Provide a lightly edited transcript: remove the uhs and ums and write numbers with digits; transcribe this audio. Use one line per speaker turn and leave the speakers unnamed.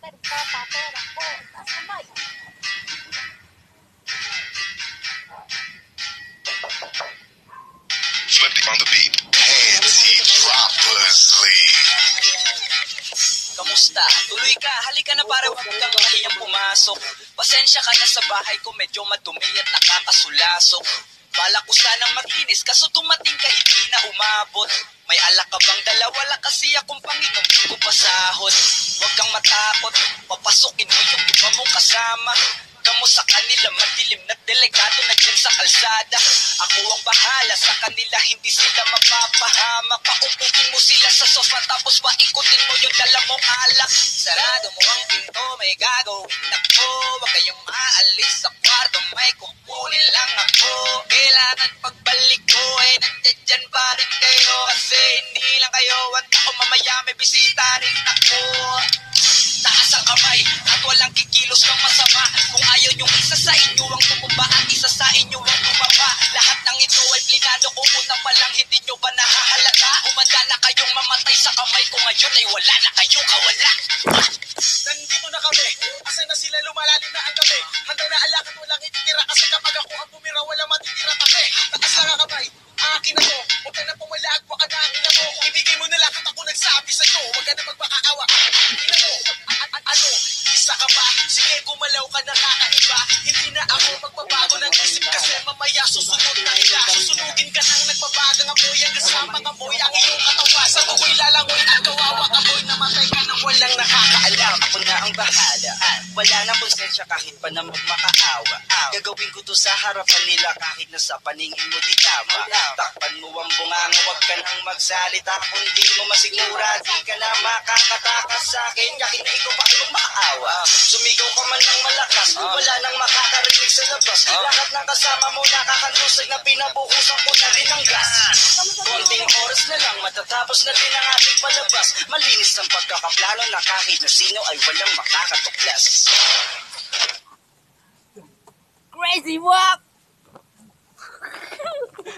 Flipped on the beat. Panty droppers league.
Kamusta? Tuloy ka, halika na para wag kang kahiyang pumasok. Pasensya ka na sa bahay ko, medyo madumi at nakakasulasok. Balak ko sanang maglinis, kaso dumating ka hindi na umabot. May alak ka bang dala? Wala kasi akong panginom, di ko pasahod. Huwag kang matakot, papasukin mo yung iba mong kasama. Kamo sa kanila, madilim na delikado na dyan sa kalsada. Ako ang bahala sa kanila, hindi sila mapapahama. Paupuin mo sila sa sofa, tapos paikutin mo yung dala mong alak. Sarado mo ang pinto, may gagawin ako. Huwag kayong maalis sa kwarto, may kukunin lang ako. Kailangan pagbalik ko, nandiyan pa rin kayo. Kasi hindi lang kayo, at ako mamaya may bisita rin ako. Taas ang kamay at walang kikilos ng masama. Kung ayaw yung isa sa inyo ang tumumba at isa sa inyo ang tumaba. Lahat ng ito ay plinano ko una pa lang, hindi nyo ba nahahalata? Humanda na kayong mamatay sa kamay ko ngayon ay wala na kayong kawala.
Nandito na kami, asa na sila, lumalalim na ang gabi. Handa na alak at walang ititira, kasi kapag ako ang bumira walang matitira tape. Taas lang ang kamay, akin na to. Huwag ka na pumalag, baka na ang ina mo. Ibigay mo na lang at ako nagsabi sa'yo. Huwag ka na magpakaawa, ina mo. Ano, isa ka ba? Sige, gumalaw ka na kakaiba. Hindi na ako magbabago ng isip, kasi mamaya susunod na ila. Susunugin ka nang nagbabagang amoy, ang kasamang amoy ang iyong katawan. Sa tukoy lalangoy at kawawa amoy, namatay ka nang walang nakakaalam.
Ako na ang bahala, wala na konsensya kahit pa na magmakaawa. Gagawin ko to sa harapan nila kahit na sa paningin mo di tama. Takpan mo ang bunganga, wag ka nang magsalita. Kung di mo masigura, di ka na makakatakas sa akin. Kahit na ikaw pa magmakaawa. Sumigaw ka man ng malakas, wala nang makakarinig sa labas. Lahat ng kasama mo nakakandusay na pinabuhusan ko na rin ang gas. Konting oras na lang, matatapos na din ang ating palabas. Malinis ang pagkakaplano na kahit na sino ay walang makakatuklas.
Crazy Walk!